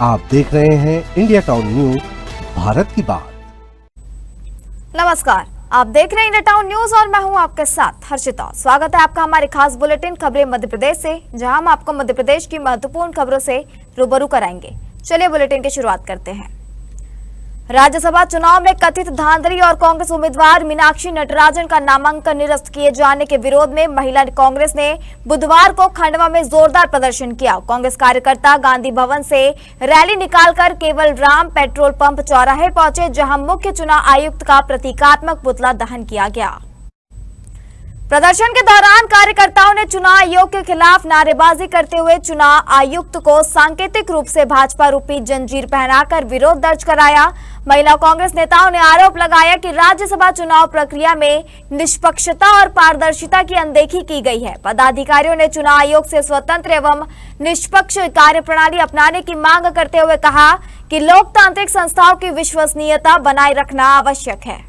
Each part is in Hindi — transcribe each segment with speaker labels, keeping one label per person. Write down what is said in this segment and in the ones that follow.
Speaker 1: आप देख रहे हैं इंडिया टाउन न्यूज, भारत की बात।
Speaker 2: नमस्कार, आप देख रहे हैं इंडिया टाउन न्यूज और मैं हूं आपके साथ हर्षिता। स्वागत है आपका हमारे खास बुलेटिन खबरें मध्य प्रदेश से, जहां हम आपको मध्य प्रदेश की महत्वपूर्ण खबरों से रूबरू कराएंगे। चलिए बुलेटिन की शुरुआत करते हैं। राज्यसभा चुनाव में कथित धांधली और कांग्रेस उम्मीदवार मीनाक्षी नटराजन का नामांकन निरस्त किए जाने के विरोध में महिला कांग्रेस ने बुधवार को खंडवा में जोरदार प्रदर्शन किया। कांग्रेस कार्यकर्ता गांधी भवन से रैली निकालकर केवल राम पेट्रोल पंप चौराहे पहुंचे, जहां मुख्य चुनाव आयुक्त का प्रतीकात्मक पुतला दहन किया गया। प्रदर्शन के दौरान कार्यकर्ताओं ने चुनाव आयोग के खिलाफ नारेबाजी करते हुए चुनाव आयुक्त को सांकेतिक रूप से भाजपा रूपी जंजीर पहनाकर विरोध दर्ज कराया। महिला कांग्रेस नेताओं ने आरोप लगाया कि राज्यसभा चुनाव प्रक्रिया में निष्पक्षता और पारदर्शिता की अनदेखी की गई है। पदाधिकारियों ने चुनाव आयोग से स्वतंत्र एवं निष्पक्ष कार्यप्रणाली अपनाने की मांग करते हुए कहा कि लोकतांत्रिक संस्थाओं की विश्वसनीयता बनाए रखना आवश्यक है।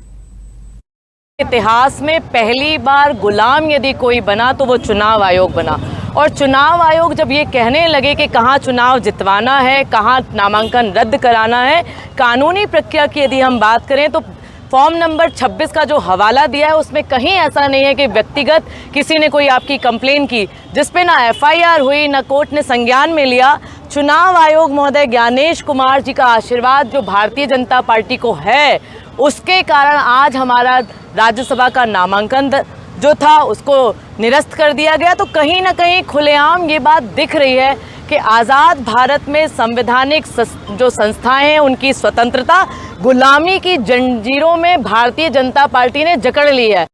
Speaker 3: इतिहास में पहली बार गुलाम यदि कोई बना तो वो चुनाव आयोग बना, और चुनाव आयोग जब ये कहने लगे कि कहाँ चुनाव जितवाना है, कहाँ नामांकन रद्द कराना है, कानूनी प्रक्रिया की यदि हम बात करें तो फॉर्म नंबर 26 का जो हवाला दिया है उसमें कहीं ऐसा नहीं है कि व्यक्तिगत किसी ने कोई आपकी कंप्लेन की, जिसपे ना एफआईआर हुई, ना कोर्ट ने संज्ञान में लिया। चुनाव आयोग महोदय ज्ञानेश कुमार जी का आशीर्वाद जो भारतीय जनता पार्टी को है, उसके कारण आज हमारा राज्यसभा का नामांकन जो था उसको निरस्त कर दिया गया। तो कहीं ना कहीं खुलेआम ये बात दिख रही है कि आज़ाद भारत में संवैधानिक जो संस्थाएं हैं उनकी स्वतंत्रता गुलामी की जंजीरों में भारतीय जनता पार्टी ने जकड़ ली है।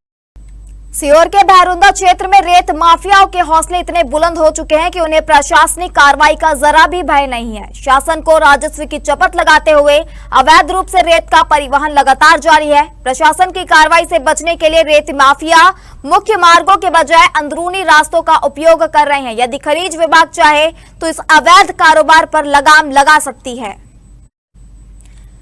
Speaker 2: सीहोर के भैरुंदा क्षेत्र में रेत माफियाओं के हौसले इतने बुलंद हो चुके हैं कि उन्हें प्रशासनिक कार्रवाई का जरा भी भय नहीं है। शासन को राजस्व की चपत लगाते हुए अवैध रूप से रेत का परिवहन लगातार जारी है। प्रशासन की कार्रवाई से बचने के लिए रेत माफिया मुख्य मार्गों के बजाय अंदरूनी रास्तों का उपयोग कर रहे हैं। यदि खनिज विभाग चाहे तो इस अवैध कारोबार पर लगाम लगा सकती है।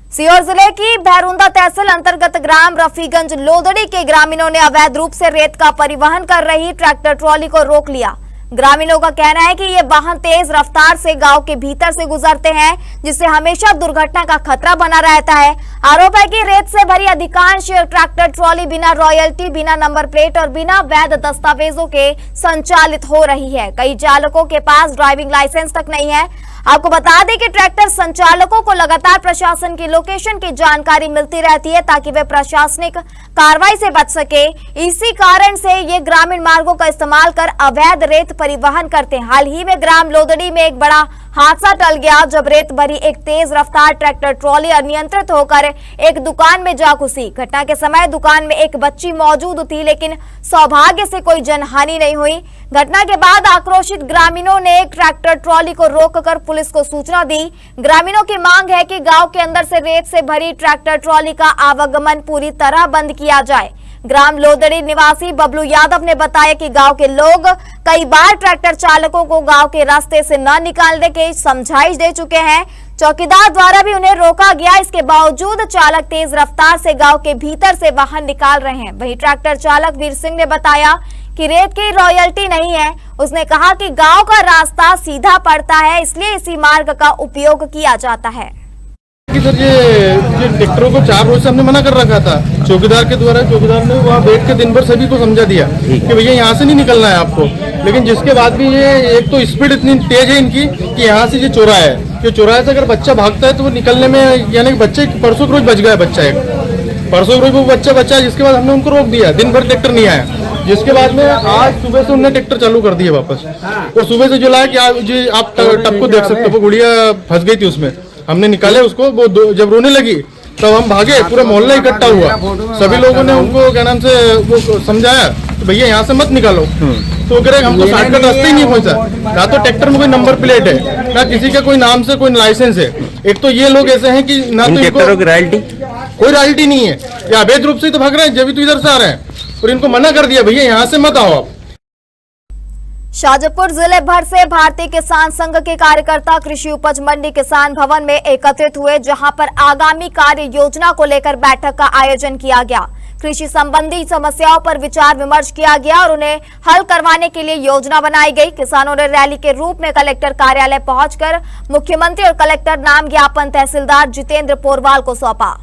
Speaker 2: सीहोर जिले की भैरुंदा तहसील अंतर्गत ग्राम रफीगंज लोदड़ी के ग्रामीणों ने अवैध रूप से रेत का परिवहन कर रही ट्रैक्टर ट्रॉली को रोक लिया। ग्रामीणों का कहना है कि ये वाहन तेज रफ्तार से गांव के भीतर से गुजरते हैं, जिससे हमेशा दुर्घटना का खतरा बना रहता है। आरोप है कि रेत से भरी अधिकांश ट्रैक्टर ट्रॉली बिना रॉयल्टी, बिना नंबर प्लेट और बिना वैध दस्तावेजों के संचालित हो रही है। कई चालकों के पास ड्राइविंग लाइसेंस तक नहीं है। आपको बता दें कि ट्रैक्टर संचालकों को लगातार प्रशासन की लोकेशन की जानकारी मिलती रहती है ताकि वे प्रशासनिक कार्रवाई से बच सके। इसी कारण से ये ग्रामीण मार्गों का इस्तेमाल कर अवैध रेत परिवहन करते हैं। हाल ही में ग्राम लोदड़ी में एक बड़ा हादसा टल गया जब रेत भरी एक तेज रफ्तार ट्रैक्टर ट्रॉली अनियंत्रित होकर एक दुकान में जा घुसी। घटना के समय दुकान में एक बच्ची मौजूद थी, लेकिन सौभाग्य से कोई जनहानि नहीं हुई। घटना के बाद आक्रोशित ग्रामीणों ने ट्रैक्टर ट्रॉली को रोककर पुलिस को सूचना दी। ग्रामीणों की मांग है कि गांव के अंदर से रेत से भरी ट्रैक्टर ट्रॉली का आवागमन पूरी तरह बंद किया जाए। ग्राम लोदड़ी निवासी बबलू यादव ने बताया कि गांव के लोग कई बार ट्रैक्टर चालकों को गांव के रास्ते से न निकालने की समझाइश दे चुके हैं। चौकीदार द्वारा भी उन्हें रोका गया। इसके बावजूद चालक तेज रफ्तार से गांव के भीतर से वाहन निकाल रहे हैं। वहीं ट्रैक्टर चालक वीर सिंह ने बताया कि रेत की रॉयल्टी नहीं है। उसने कहा कि गांव का रास्ता सीधा पड़ता है, इसलिए इसी मार्ग का उपयोग किया जाता है।
Speaker 4: सर ये ट्रैक्टरों को 4 रोज से हमने मना कर रखा था चौकीदार के द्वारा। चौकीदार ने वहाँ बैठ के दिन भर सभी को समझा दिया कि भैया यहाँ से नहीं निकलना है आपको, लेकिन जिसके बाद भी ये एक तो स्पीड इतनी तेज है इनकी कि यहाँ से ये चौराहा है, कि चौराहे से अगर बच्चा भागता है तो वो निकलने में, यानी कि बच्चे परसों के रोज बच गया बच्चा, एक परसों के रोज वो बच्चा बचा, जिसके बाद हमने उनको रोक दिया। दिन भर ट्रैक्टर नहीं आया, जिसके बाद में आज सुबह से उन्होंने ट्रैक्टर चालू कर दिया वापस। और सुबह से जो लाया कि आप टप को देख सकते हो, वो गुड़िया फंस गई थी उसमें। हमने निकाले उसको, वो जब रोने लगी तब हम भागे, पूरा मोहल्ला इकट्ठा हुआ। सभी लोगों ने उनको क्या नाम से वो समझाया तो भैया यहाँ से मत निकालो। तो कह रहे हमको शॉर्टकट रास्ते ही नहीं पहुंचा। ना तो ट्रैक्टर में कोई नंबर प्लेट है, ना किसी का कोई नाम से कोई लाइसेंस है। एक तो ये लोग ऐसे हैं कि ना तो इनको कोई रॉयल्टी नहीं है, या अवैध रूप से तो भाग रहे हैं, जब तो इधर से आ रहे हैं। और इनको मना कर दिया भैया यहाँ से मत आओ आप।
Speaker 2: शाजापुर जिले भर से भारतीय किसान संघ के कार्यकर्ता कृषि उपज मंडी किसान भवन में एकत्रित हुए, जहां पर आगामी कार्य योजना को लेकर बैठक का आयोजन किया गया। कृषि संबंधी समस्याओं पर विचार विमर्श किया गया और उन्हें हल करवाने के लिए योजना बनाई गई। किसानों ने रैली के रूप में कलेक्टर कार्यालय पहुंचकर मुख्यमंत्री और कलेक्टर नाम ज्ञापन तहसीलदार जितेंद्र पोरवाल को सौंपा।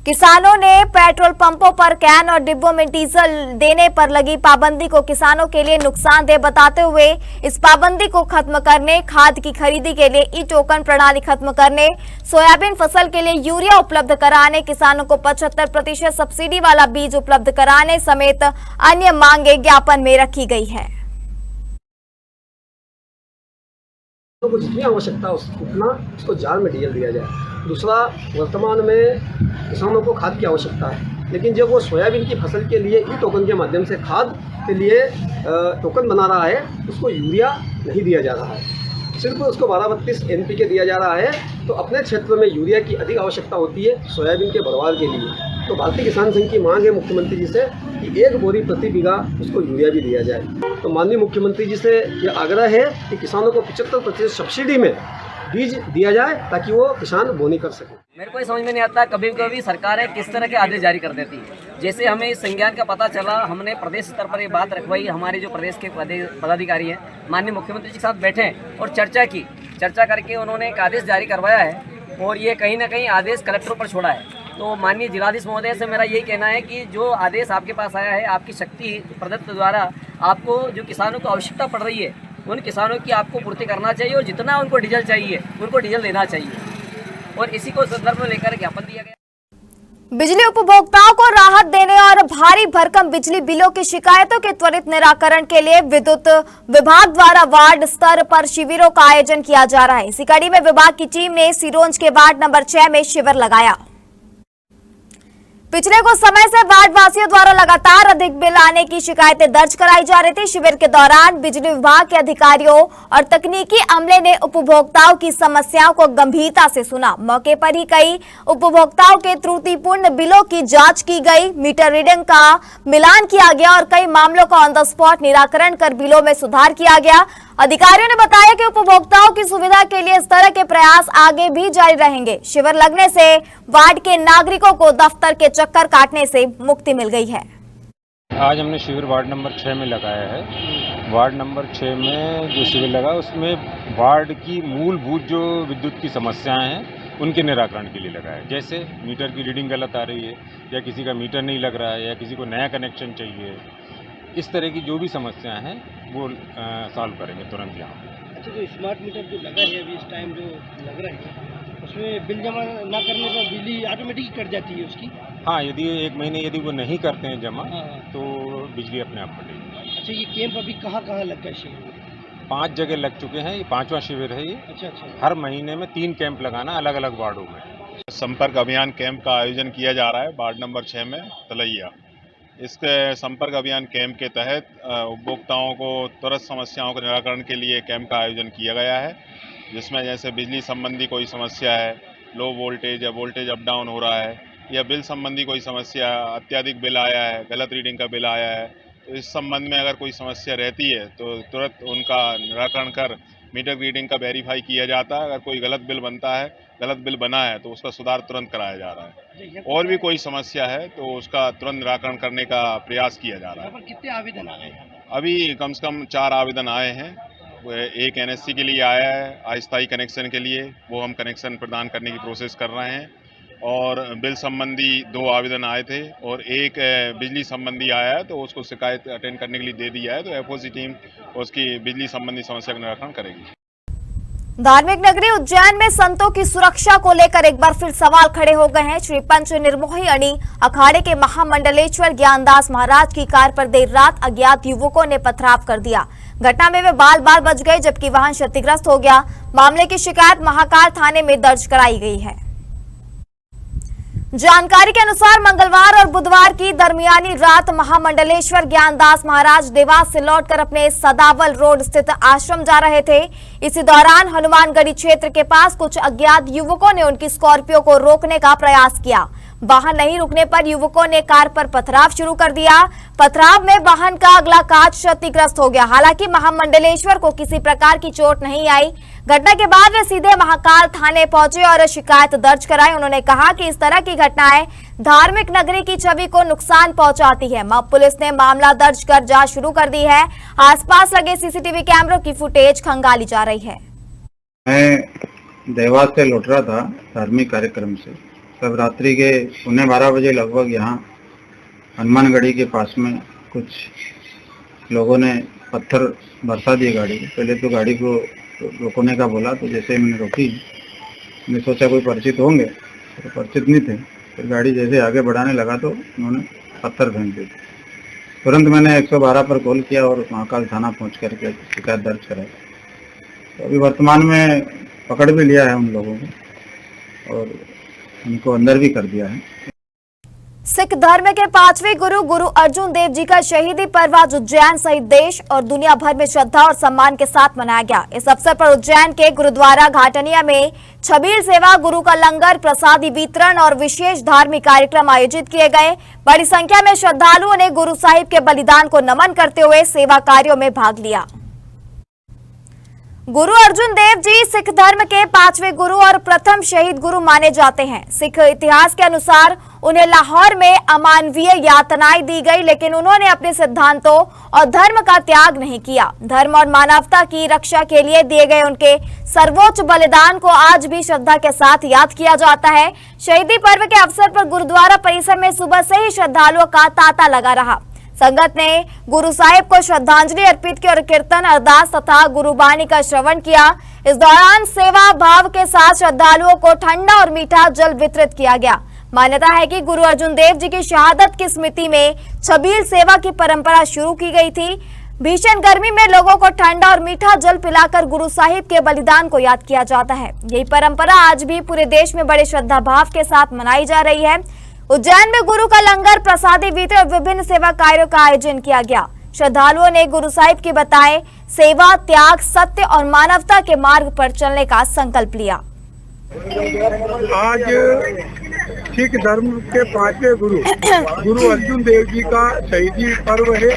Speaker 2: किसानों ने पेट्रोल पंपों पर कैन और डिब्बों में डीजल देने पर लगी पाबंदी को किसानों के लिए नुकसानदेह बताते हुए इस पाबंदी को खत्म करने, खाद की खरीदी के लिए ई टोकन प्रणाली खत्म करने, सोयाबीन फसल के लिए यूरिया उपलब्ध कराने, किसानों को 75% सब्सिडी वाला बीज उपलब्ध कराने समेत अन्य मांगे ज्ञापन में रखी गई है।
Speaker 5: को जितनी आवश्यकता उतना उसको जार में डीजल दिया जाए। दूसरा, वर्तमान में किसानों को खाद की आवश्यकता है, लेकिन जब वो सोयाबीन की फसल के लिए ई टोकन के माध्यम से खाद के लिए टोकन बना रहा है, उसको यूरिया नहीं दिया जा रहा है, सिर्फ उसको 1232 NPK दिया जा रहा है। तो अपने क्षेत्र में यूरिया की अधिक आवश्यकता होती है सोयाबीन के बढ़वार के लिए। तो भारतीय किसान संघ की मांग है मुख्यमंत्री जी से कि 1 बोरी प्रति बीघा उसको यूरिया भी दिया जाए। तो माननीय मुख्यमंत्री जी से यह आग्रह है कि किसानों को 75% सब्सिडी में बीज दिया जाए ताकि वो किसान बोनी कर सके।
Speaker 6: मेरे को ये समझ में नहीं आता, कभी कभी सरकारें किस तरह के आदेश जारी कर देती है। जैसे हमें इस संज्ञान का पता चला, हमने प्रदेश स्तर पर ये बात रखवाई, हमारे जो प्रदेश के पदाधिकारी हैं माननीय मुख्यमंत्री जी के साथ बैठे और चर्चा की। चर्चा करके उन्होंने एक आदेश जारी करवाया है और ये कहीं ना कहीं आदेश कलेक्टरों पर छोड़ा है। तो माननीय जिलाधीश महोदय से मेरा यही कहना है कि जो आदेश आपके पास आया है, आपकी शक्ति प्रदत्त द्वारा आपको जो किसानों को आवश्यकता पड़ रही है उन किसानों की आपको पूर्ति करना चाहिए और जितना उनको डीजल चाहिए उनको डीजल देना चाहिए और इसी को संदर्भ में लेकर ज्ञापन दिया गया।
Speaker 2: बिजली उपभोक्ताओं को राहत देने और भारी भरकम बिजली बिलों की शिकायतों के त्वरित निराकरण के लिए विद्युत विभाग द्वारा वार्ड स्तर पर शिविरों का आयोजन किया जा रहा है। इसी कड़ी में विभाग की टीम ने सिरोंज के वार्ड नंबर 6 में शिविर लगाया। पिछले कुछ समय से वार्ड वासियों द्वारा लगातार अधिक बिल आने की शिकायतें दर्ज कराई जा रही थी। शिविर के दौरान बिजली विभाग के अधिकारियों और तकनीकी अमले ने उपभोक्ताओं की समस्याओं को गंभीरता से सुना। मौके पर ही कई उपभोक्ताओं के त्रुटिपूर्ण बिलों की जांच की गई, मीटर रीडिंग का मिलान किया गया और कई मामलों का ऑन द स्पॉट निराकरण कर बिलों में सुधार किया गया। अधिकारियों ने बताया कि उपभोक्ताओं की सुविधा के लिए इस तरह के प्रयास आगे भी जारी रहेंगे। शिविर लगने से वार्ड के नागरिकों को दफ्तर के चक्कर काटने से मुक्ति मिल गई है।
Speaker 7: आज हमने शिविर वार्ड नंबर 6 में लगाया है। वार्ड नंबर 6 में जो शिविर लगा उसमें वार्ड की मूलभूत जो विद्युत की समस्याएं हैं उनके निराकरण के लिए लगाया है। जैसे मीटर की रीडिंग गलत आ रही है या किसी का मीटर नहीं लग रहा है या किसी को नया कनेक्शन चाहिए, इस तरह की जो भी समस्याएं हैं वो सॉल्व करेंगे तुरंत यहाँ।
Speaker 8: अच्छा, जो स्मार्ट मीटर जो लगा है अभी इस टाइम जो लग रहा है उसमें बिल जमा ना करने पर बिजली ऑटोमेटिक कट जाती है उसकी?
Speaker 7: हाँ, यदि 1 महीने यदि वो नहीं करते हैं जमा तो बिजली अपने आप कटेगी।
Speaker 8: अच्छा, ये कैंप अभी कहाँ कहाँ लग गया शिविर?
Speaker 7: 5 जगह लग चुके हैं, ये 5वां शिविर है ये।
Speaker 8: अच्छा।
Speaker 7: हर महीने में 3 कैंप लगाना अलग अलग वार्डों में।
Speaker 9: संपर्क अभियान कैंप का आयोजन किया जा रहा है वार्ड नंबर 6 में तलैया। इसके संपर्क अभियान कैंप के तहत उपभोक्ताओं को त्वरित समस्याओं के निराकरण के लिए कैंप का आयोजन किया गया है, जिसमें जैसे बिजली संबंधी कोई समस्या है, लो वोल्टेज या वोल्टेज अप डाउन हो रहा है, या बिल संबंधी कोई समस्या, अत्यधिक बिल आया है, गलत रीडिंग का बिल आया है, तो इस संबंध में अगर कोई समस्या रहती है तो तुरंत उनका निराकरण कर मीटर रीडिंग का वेरीफाई किया जाता है। अगर कोई गलत बिल बनता है, गलत बिल बना है तो उसका सुधार तुरंत कराया जा रहा है। और भी कोई समस्या है तो उसका तुरंत निराकरण करने का प्रयास किया जा रहा है।
Speaker 8: कितने आवेदन आ गए?
Speaker 9: अभी कम से कम 4 आवेदन आए हैं। एक NSC के लिए आया है, अस्थायी कनेक्शन के लिए, वो हम कनेक्शन प्रदान करने की प्रोसेस कर रहे हैं। और बिल संबंधी 2 आवेदन आए थे और एक बिजली संबंधी आया है तो उसको शिकायत अटेंड करने के लिए दे दिया है। तो FOC टीम उसकी बिजली संबंधी समस्या का निराकरण करेगी।
Speaker 2: धार्मिक नगरी उज्जैन में संतों की सुरक्षा को लेकर एक बार फिर सवाल खड़े हो गए हैं। श्री पंच निर्मोही अणी अखाड़े के महामंडलेश्वर ज्ञानदास महाराज की कार पर देर रात अज्ञात युवकों ने पथराव कर दिया। घटना में वे बाल बाल बच गए जबकि वाहन क्षतिग्रस्त हो गया। मामले की शिकायत महाकाल थाने में दर्ज कराई गई है। जानकारी के अनुसार मंगलवार और बुधवार की दरमियानी रात महामंडलेश्वर ज्ञानदास महाराज देवास से लौटकर अपने सदावल रोड स्थित आश्रम जा रहे थे। इसी दौरान हनुमानगढ़ी क्षेत्र के पास कुछ अज्ञात युवकों ने उनकी स्कॉर्पियो को रोकने का प्रयास किया। वाहन नहीं रुकने पर युवकों ने कार पर पथराव शुरू कर दिया। पथराव में वाहन का अगला कांच क्षतिग्रस्त हो गया। हालांकि महामंडलेश्वर को किसी प्रकार की चोट नहीं आई। घटना के बाद वे सीधे महाकाल थाने पहुंचे और शिकायत दर्ज कराई। उन्होंने कहा कि इस तरह की घटनाएं धार्मिक नगरी की छवि को नुकसान पहुंचाती है। पुलिस ने मामला दर्ज कर जांच शुरू कर दी है। आसपास लगे सीसीटीवी कैमरों की फुटेज खंगाली जा रही है।
Speaker 10: मैं देवास से लौट रहा था धार्मिक कार्यक्रम से। तब रात्रि के 11:15 बजे लगभग यहाँ हनुमानगढ़ी के पास में कुछ लोगों ने पत्थर बरसा दिए गाड़ी। पहले तो गाड़ी को रोकने का बोला, तो जैसे मैंने रोकी, मैंने सोचा कोई परिचित होंगे, तो परिचित नहीं थे। फिर गाड़ी जैसे आगे बढ़ाने लगा तो उन्होंने पत्थर फेंक दिए। तुरंत मैंने 112 पर कॉल किया और महाकाल थाना पहुँच करके शिकायत दर्ज कराई। तो अभी वर्तमान में पकड़ भी लिया है उन लोगों को और उनको अंदर भी कर दिया है।
Speaker 2: सिख धर्म के 5वें गुरु गुरु अर्जुन देव जी का शहीदी पर्व आज उज्जैन सहित देश और दुनिया भर में श्रद्धा और सम्मान के साथ मनाया गया। इस अवसर पर उज्जैन के गुरुद्वारा घाटनिया में छबील सेवा, गुरु का लंगर, प्रसादी वितरण और विशेष धार्मिक कार्यक्रम आयोजित किए गए। बड़ी संख्या में श्रद्धालुओं ने गुरु साहिब के बलिदान को नमन करते हुए सेवा कार्यों में भाग लिया। गुरु अर्जुन देव जी सिख धर्म के 5वें गुरु और प्रथम शहीद गुरु माने जाते हैं। सिख इतिहास के अनुसार उन्हें लाहौर में अमानवीय यातनाएं दी गई, लेकिन उन्होंने अपने सिद्धांतों और धर्म का त्याग नहीं किया। धर्म और मानवता की रक्षा के लिए दिए गए उनके सर्वोच्च बलिदान को आज भी श्रद्धा के साथ याद किया जाता है। शहीदी पर्व के अवसर पर गुरुद्वारा परिसर में सुबह से ही श्रद्धालुओं का तांता लगा रहा। संगत ने गुरु साहिब को श्रद्धांजलि अर्पित की और कीर्तन, अरदास तथा गुरुबाणी का श्रवण किया। इस दौरान सेवा भाव के साथ श्रद्धालुओं को ठंडा और मीठा जल वितरित किया गया। मान्यता है कि गुरु अर्जुन देव जी की शहादत की स्मृति में छबील सेवा की परंपरा शुरू की गई थी। भीषण गर्मी में लोगों को ठंडा और मीठा जल पिलाकर गुरु साहिब के बलिदान को याद किया जाता है। यही परंपरा आज भी पूरे देश में बड़े श्रद्धा भाव के साथ मनाई जा रही है। उज्जैन में गुरु का लंगर, प्रसादी वितरण और विभिन्न सेवा कार्यों का आयोजन किया गया। श्रद्धालुओं ने गुरु साहिब की बताए सेवा, त्याग, सत्य और मानवता के मार्ग पर चलने का संकल्प लिया।
Speaker 11: आज सिख धर्म के 5वें गुरु गुरु अर्जुन देव जी का शहीदी पर्व है,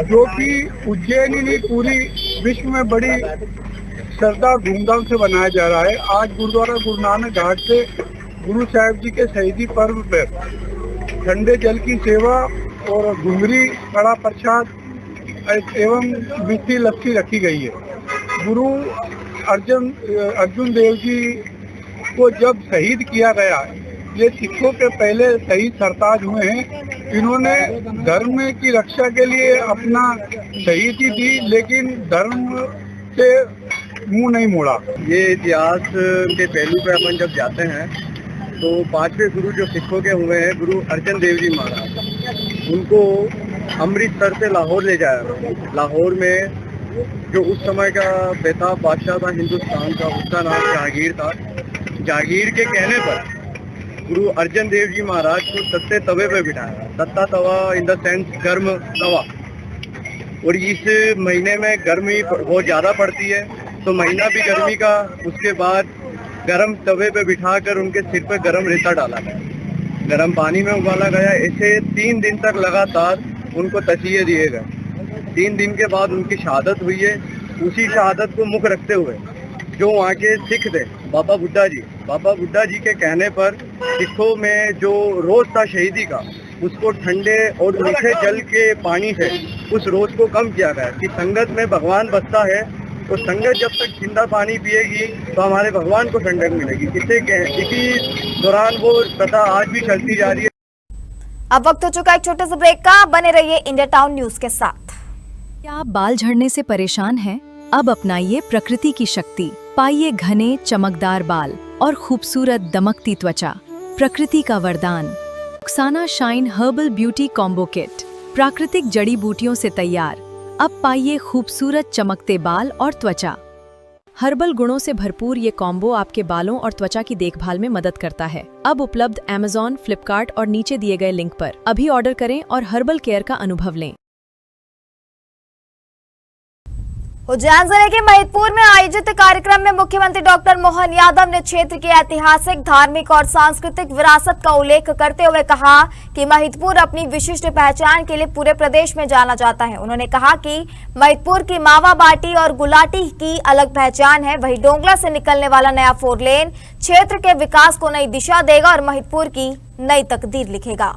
Speaker 11: जो कि उज्जैन ही नहीं पूरी विश्व में बड़ी श्रद्धा और धूमधाम से मनाया जा रहा है। आज गुरुद्वारा गुरु नानक घाट से गुरु साहिब जी के शहीदी पर्व पर ठंडे जल की सेवा और घुंगरी, कड़ा प्रसाद एवं मीठी लस्सी रखी गई है। गुरु अर्जुन देव जी को जब शहीद किया गया, ये सिखों के पहले शहीद सरताज हुए हैं। इन्होंने धर्म की रक्षा के लिए अपना शहीदी दी, लेकिन धर्म से मुंह नहीं मोड़ा।
Speaker 10: ये इतिहास के पहलू पे अपन जब जाते हैं तो 5वें गुरु जो सिखों के हुए हैं, गुरु अर्जन देव जी महाराज, उनको अमृतसर से लाहौर ले जाया। लाहौर में जो उस समय का बेताब बादशाह था हिंदुस्तान का, उसका नाम जहांगीर था। जहांगीर के कहने पर गुरु अर्जन देव जी महाराज को तत्ते तवे पे बिठाया। तत्ता तवा इन द सेंस गर्म तवा। और इस महीने में गर्मी बहुत ज़्यादा पड़ती है, तो महीना भी गर्मी का। उसके बाद गरम तवे पे बिठाकर उनके सिर पे गरम रेता डाला गया, गरम पानी में उबाला गया। ऐसे 3 दिन तक लगातार उनको तसीहे दिए गए। 3 दिन के बाद उनकी शहादत हुई है। उसी शहादत को मुख रखते हुए जो वहाँ के सिख थे, बाबा बुड्ढा जी के कहने पर सिखों में जो रोज़ था शहीदी का, उसको ठंडे और मीठे जल के पानी से उस रोज़ को कम किया गया कि संगत में भगवान बसता है, तो संगत जब तक ठंडा पानी पिएगी तो हमारे भगवान को ठंडक मिलेगी। इसी दौरान वो प्रथा आज भी चलती जा रही है।
Speaker 2: अब वक्त हो चुका है एक छोटे से ब्रेक का। बने रहिए इंडिया टाउन न्यूज के साथ।
Speaker 12: क्या आप बाल झड़ने से परेशान हैं? अब अपनाइए प्रकृति की शक्ति, पाइए घने चमकदार बाल और खूबसूरत दमकती त्वचा। प्रकृति का वरदान Rukhsana shine herbal beauty combo kit, प्राकृतिक जड़ी बूटियों से तैयार। अब पाइए खूबसूरत चमकते बाल और त्वचा। हर्बल गुणों से भरपूर ये कॉम्बो आपके बालों और त्वचा की देखभाल में मदद करता है। अब उपलब्ध Amazon, फ्लिपकार्ट और नीचे दिए गए लिंक पर अभी ऑर्डर करें और हर्बल केयर का अनुभव लें।
Speaker 2: उज्जैन जिले के महिदपुर में आयोजित कार्यक्रम में मुख्यमंत्री डॉक्टर मोहन यादव ने क्षेत्र की ऐतिहासिक, धार्मिक और सांस्कृतिक विरासत का उल्लेख करते हुए कहा कि महिदपुर अपनी विशिष्ट पहचान के लिए पूरे प्रदेश में जाना जाता है। उन्होंने कहा कि महिदपुर की मावा बाटी और गुलाटी की अलग पहचान है। वहीं डोंगला से निकलने वाला नया 4 लेन क्षेत्र के विकास को नई दिशा देगा और महिदपुर की नई तकदीर लिखेगा।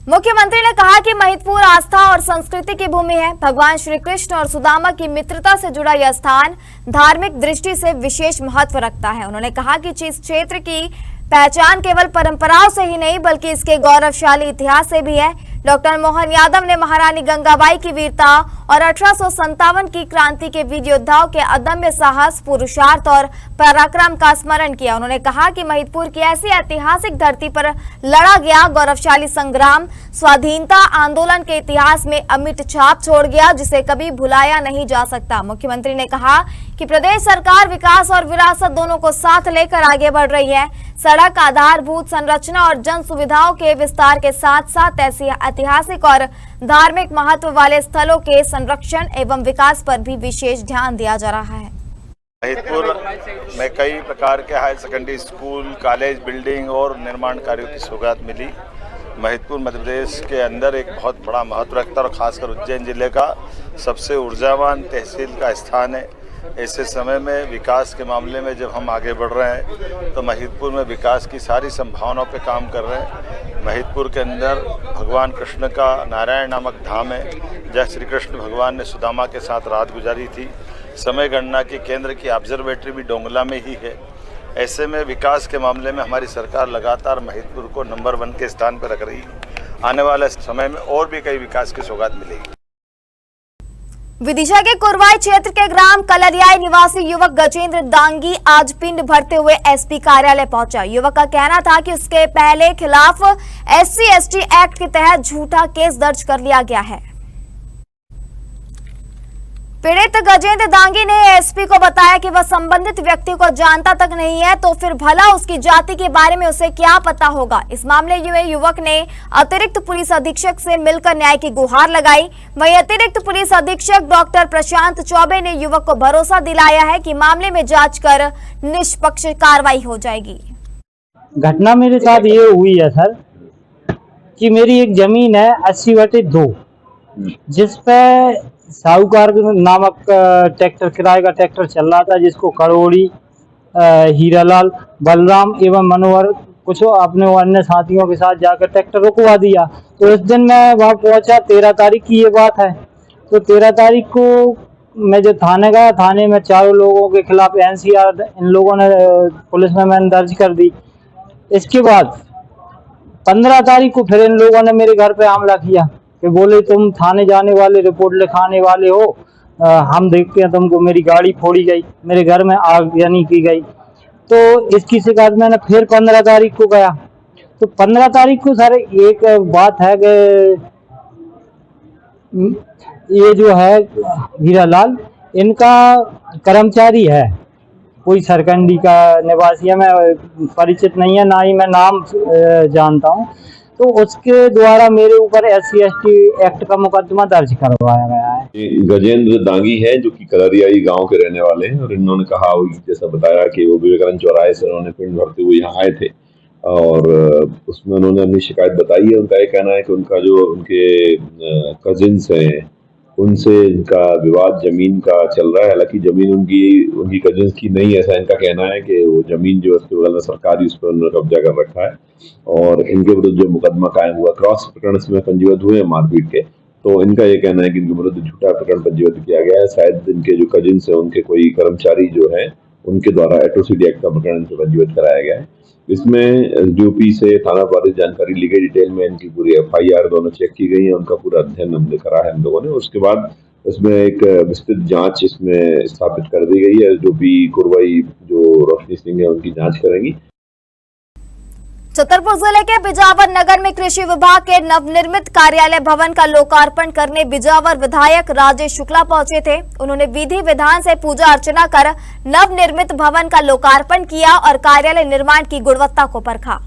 Speaker 2: मुख्यमंत्री ने कहा कि महिदपुर आस्था और संस्कृति की भूमि है। भगवान श्री कृष्ण और सुदामा की मित्रता से जुड़ा यह स्थान धार्मिक दृष्टि से विशेष महत्व रखता है। उन्होंने कहा कि इस क्षेत्र की पहचान केवल परंपराओं से ही नहीं बल्कि इसके गौरवशाली इतिहास से भी है। डॉक्टर मोहन यादव ने महारानी गंगाबाई की वीरता और 1857 की क्रांति के वीर योद्धाओं के अदम्य साहस, पुरुषार्थ और पराक्रम का स्मरण किया। उन्होंने कहा कि महिदपुर की ऐसी ऐतिहासिक धरती पर लड़ा गया गौरवशाली संग्राम स्वाधीनता आंदोलन के इतिहास में अमिट छाप छोड़ गया, जिसे कभी भुलाया नहीं जा सकता। मुख्यमंत्री ने कहा कि प्रदेश सरकार विकास और विरासत दोनों को साथ लेकर आगे बढ़ रही है। सड़क, आधारभूत संरचना और जन सुविधाओं के विस्तार के साथ साथ ऐसी ऐतिहासिक और धार्मिक महत्व वाले स्थलों के संरक्षण एवं विकास पर भी विशेष ध्यान दिया जा रहा है।
Speaker 13: महिदपुर में कई प्रकार के higher secondary school, college, building और निर्माण कार्यों की सौगात मिली। महिदपुर मध्य प्रदेश के अंदर एक बहुत बड़ा महत्व रखता है और खासकर उज्जैन जिले का सबसे ऊर्जावान तहसील का स्थान है। ऐसे समय में विकास के मामले में जब हम आगे बढ़ रहे हैं तो महिदपुर में विकास की सारी संभावनाओं पे काम कर रहे हैं। महिदपुर के अंदर भगवान कृष्ण का नारायण नामक धाम है, जहाँ श्री कृष्ण भगवान ने सुदामा के साथ रात गुजारी थी। समय गणना की केंद्र की ऑब्जर्वेटरी भी डोंगला में ही है। ऐसे में विकास के मामले में हमारी सरकार लगातार महिदपुर को नंबर 1 के स्थान पर रख रही है। आने वाले समय में और भी कई विकास की सौगात मिलेगी।
Speaker 2: विदिशा के कुरवाई क्षेत्र के ग्राम कलरियाई निवासी युवक गजेंद्र दांगी आज पिंड भरते हुए एसपी कार्यालय पहुंचा। युवक का कहना था कि उसके पहले खिलाफ SC/ST एक्ट के तहत झूठा केस दर्ज कर लिया गया है। पीड़ित गजेंद्र दांगी ने एसपी को बताया कि वह संबंधित व्यक्ति को जानता तक नहीं है, तो फिर भला उसकी जाति के बारे में उसे क्या पता होगा। इस मामले में युवक ने अतिरिक्त पुलिस अधीक्षक से मिलकर न्याय की गुहार लगाई। वहीं अतिरिक्त पुलिस अधीक्षक डॉक्टर प्रशांत चौबे ने युवक को भरोसा दिलाया है कि मामले में जांच कर निष्पक्ष कार्रवाई हो जाएगी।
Speaker 14: घटना मेरे साथ ये हुई है सर कि मेरी एक जमीन है 80/2 जिसपे साहूकार नामक ट्रैक्टर, किराए का ट्रैक्टर चल रहा था, जिसको करोड़ी, हीरालाल, बलराम एवं मनोहर कुछ अपने अन्य साथियों के साथ जाकर ट्रैक्टर रुकवा दिया। तो इस दिन मैं वहाँ पहुँचा, 13 तारीख की ये बात है। तो 13 तारीख को मैं जो थाने गया, थाने में 4 लोगों के खिलाफ NCR इन लोगों ने पुलिस में मैंने दर्ज कर दी। इसके बाद 15 तारीख को फिर इन लोगों ने मेरे घर पे हमला किया कि बोले तुम थाने जाने वाले, रिपोर्ट लिखाने वाले हो, हम देखते हैं तुमको। मेरी गाड़ी फोड़ी गई, मेरे घर में आगजनी की गई। तो इसकी शिकायत मैंने फिर 15 तारीख को गया। तो 15 तारीख को सर एक बात है कि ये जो है हीरालाल, इनका कर्मचारी है, कोई सरकंडी का निवासी है, मैं परिचित नहीं है, ना ही मैं नाम जानता हूँ। तो उसके द्वारा मेरे ऊपर SC/ST एक्ट का मुकदमा दर्ज करवाया गया है।
Speaker 15: गजेंद्र दांगी है जो कि कलरियाई गांव के रहने वाले हैं और इन्होंने कहा, जैसा बताया कि वो विवेकानंद चौराहे से उन्होंने पिंड भरते हुए यहाँ आए थे और उसमें उन्होंने अपनी शिकायत बताई है। उनका ये कहना है कि उनका जो उनके कजिन्स हैं उनसे इनका विवाद जमीन का चल रहा है। हालांकि जमीन उनकी कजिन्स की नहीं है, ऐसा इनका कहना है कि वो जमीन जो उसके बगल में सरकारी, उस पर उन्होंने कब्जा कर रखा है और इनके विरुद्ध जो मुकदमा कायम हुआ, क्रॉस प्रकरण इसमें पंजीबद्ध हुए मारपीट के, तो इनका ये कहना है कि इनके विरुद्ध झूठा प्रकरण पंजीबद्ध किया गया है। शायद इनके जो कजिन्स है उनके कोई कर्मचारी जो है उनके द्वारा एट्रोसिटी एक्ट का प्रकरण पंजीबद्ध कराया गया है। इसमें DOP से थाना वारिस जानकारी ली गई, डिटेल में इनकी पूरी FIR दोनों चेक की गई है, उनका पूरा अध्ययन हमने करा है हम लोगों ने। उसके बाद इसमें एक विस्तृत जांच इसमें स्थापित कर दी गई है। DOP कुरवाई जो रोशनी सिंह है उनकी जांच करेंगी।
Speaker 2: छतरपुर जिले के बिजावर नगर में कृषि विभाग के नवनिर्मित कार्यालय भवन का लोकार्पण करने बिजावर विधायक राजेश शुक्ला पहुंचे थे। उन्होंने विधि विधान से पूजा अर्चना कर नवनिर्मित भवन का लोकार्पण किया और कार्यालय निर्माण की गुणवत्ता को परखा।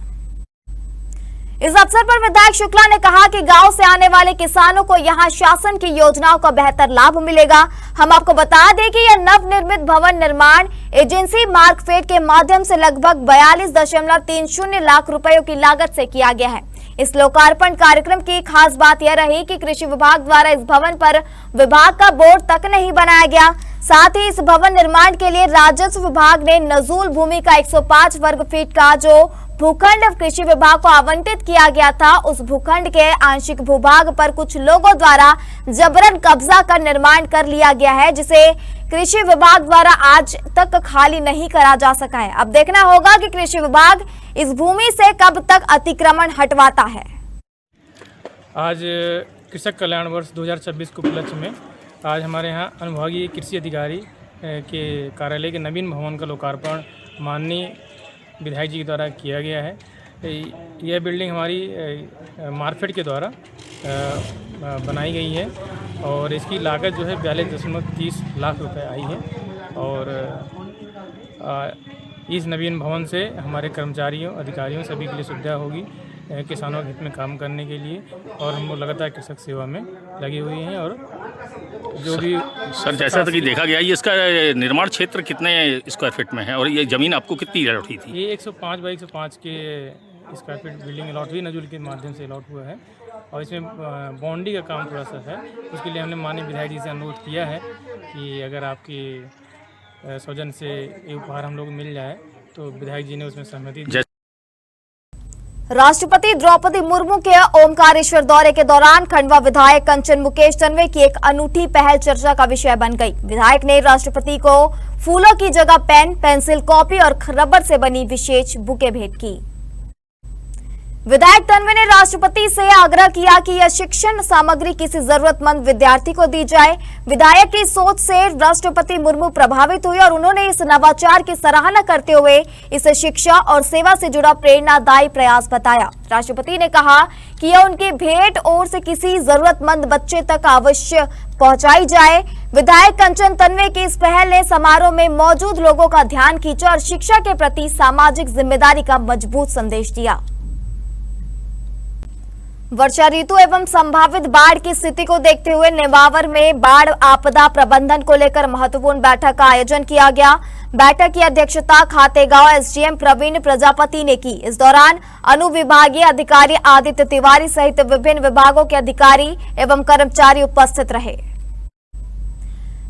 Speaker 2: इस अवसर पर विधायक शुक्ला ने कहा कि गांव से आने वाले किसानों को यहां शासन की योजनाओं का बेहतर लाभ मिलेगा। हम आपको बता दें कि यह नवनिर्मित भवन निर्माण एजेंसी मार्कफेड के माध्यम से लगभग 42.30 लाख रुपयों की लागत से किया गया है। इस लोकार्पण कार्यक्रम की खास बात यह रही कि कृषि विभाग द्वारा इस भवन पर विभाग का बोर्ड तक नहीं बनाया गया। साथ ही इस भवन निर्माण के लिए राजस्व विभाग ने नजूल भूमि का 105 वर्ग फीट का जो भूखंड कृषि विभाग को आवंटित किया गया था, उस भूखंड के आंशिक भूभाग पर कुछ लोगों द्वारा जबरन कब्जा कर निर्माण कर लिया गया है, जिसे कृषि विभाग द्वारा आज तक खाली नहीं करा जा सका है। अब देखना होगा कि कृषि विभाग इस भूमि से कब तक अतिक्रमण हटवाता है।
Speaker 16: आज कृषक कल्याण वर्ष 2026 के उपलक्ष्य में आज हमारे यहाँ अनुभागीय कृषि अधिकारी के कार्यालय के नवीन भवन का लोकार्पण माननीय विधायक जी के द्वारा किया गया है। यह बिल्डिंग हमारी मार्कफेड के द्वारा बनाई गई है और इसकी लागत जो है 42.30 लाख रुपए आई है। और इस नवीन भवन से हमारे कर्मचारियों, अधिकारियों सभी के लिए सुविधा होगी किसानों के हित में काम करने के लिए। और हम लोग लगातार कृषक सेवा में लगे हुए हैं। और जो भी
Speaker 17: सर जैसा कि देखा गया, ये इसका निर्माण क्षेत्र कितने स्क्वायर फीट में है और ये ज़मीन आपको कितनी अलॉट हुई थी?
Speaker 16: ये 105 बाई 105 के स्क्वायर फीट बिल्डिंग अलॉट हुई, नजूल के माध्यम से अलॉट हुआ है। और इसमें बाउंड्री का काम थोड़ा सा है, उसके लिए हमने माननीय विधायक जी से अनुरोध किया है कि अगर आपकी सौजन्य से ये उपहार हम लोग मिल जाए, तो विधायक जी ने उसमें सहमति दी।
Speaker 2: राष्ट्रपति द्रौपदी मुर्मू के ओमकारेश्वर दौरे के दौरान खंडवा विधायक कंचन मुकेश तन्वे की एक अनूठी पहल चर्चा का विषय बन गई। विधायक ने राष्ट्रपति को फूलों की जगह पेन, पेंसिल, कॉपी और रबर से बनी विशेष बुके भेंट की। विधायक तन्वे ने राष्ट्रपति से आग्रह किया कि यह शिक्षण सामग्री किसी जरूरतमंद विद्यार्थी को दी जाए। विधायक की सोच से राष्ट्रपति मुर्मू प्रभावित हुए और उन्होंने इस नवाचार की सराहना करते हुए इसे शिक्षा और सेवा से जुड़ा प्रेरणादायी प्रयास बताया। राष्ट्रपति ने कहा कि यह उनकी भेंट और से किसी जरूरतमंद बच्चे तक अवश्य पहुंचाई जाए। विधायक कंचन तन्वे की इस पहल ने समारोह में मौजूद लोगों का ध्यान खींचा और शिक्षा के प्रति सामाजिक जिम्मेदारी का मजबूत संदेश दिया। वर्षा ऋतु एवं संभावित बाढ़ की स्थिति को देखते हुए नेमावर में बाढ़ आपदा प्रबंधन को लेकर महत्वपूर्ण बैठक का आयोजन किया गया। बैठक की अध्यक्षता खातेगांव एसडीएम प्रवीण प्रजापति ने की। इस दौरान अनुविभागीय अधिकारी आदित्य तिवारी सहित विभिन्न विभागों के अधिकारी एवं कर्मचारी उपस्थित रहे।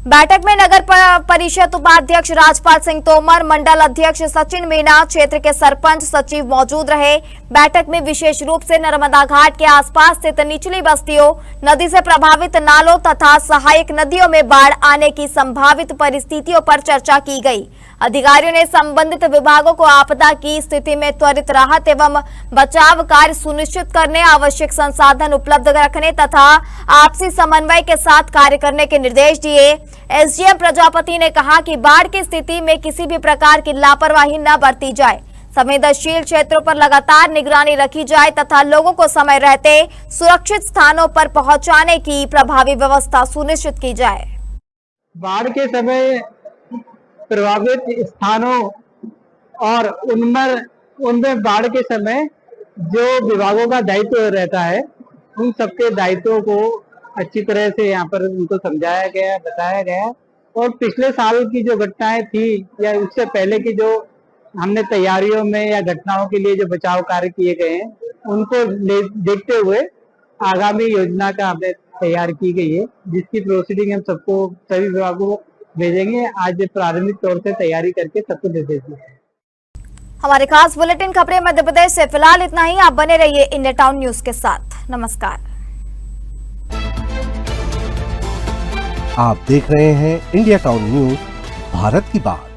Speaker 2: बैठक में नगर परिषद उपाध्यक्ष राजपाल सिंह तोमर, मंडल अध्यक्ष सचिन मीणा, क्षेत्र के सरपंच सचिव मौजूद रहे। बैठक में विशेष रूप से नर्मदा घाट के आसपास स्थित निचली बस्तियों, नदी से प्रभावित नालों तथा सहायक नदियों में बाढ़ आने की संभावित परिस्थितियों पर चर्चा की गई। अधिकारियों ने संबंधित विभागों को आपदा की स्थिति में त्वरित राहत एवं बचाव कार्य सुनिश्चित करने, आवश्यक संसाधन उपलब्ध रखने तथा आपसी समन्वय के साथ कार्य करने के निर्देश दिए। एसडीएम प्रजापति ने कहा कि बाढ़ की स्थिति में किसी भी प्रकार की लापरवाही न बरती जाए, संवेदनशील क्षेत्रों पर लगातार निगरानी रखी जाए तथा लोगों को समय रहते सुरक्षित स्थानों पर पहुंचाने की प्रभावी व्यवस्था सुनिश्चित की जाए।
Speaker 14: बाढ़ के समय प्रभावित स्थानों और उनमें बाढ़ के समय जो विभागों का दायित्व रहता है, उन सबके दायित्वों को अच्छी तरह से यहाँ पर उनको समझाया गया, बताया गया। और पिछले साल की जो घटनाएं थी या उससे पहले की जो हमने तैयारियों में या घटनाओं के लिए जो बचाव कार्य किए गए हैं, उनको देखते हुए आगामी योजना का हमें तैयार की गई है, जिसकी प्रोसीडिंग हम सबको सभी विभागों को भेजेंगे। आज प्रारंभिक तौर से तैयारी करके सबको निर्देश दिए।
Speaker 2: हमारे खास बुलेटिन खबरें मध्य प्रदेश से फिलहाल इतना ही। आप बने रहिए इंडिया टाउन न्यूज के साथ। नमस्कार।
Speaker 1: आप देख रहे हैं इंडिया टाउन न्यूज, भारत की बात।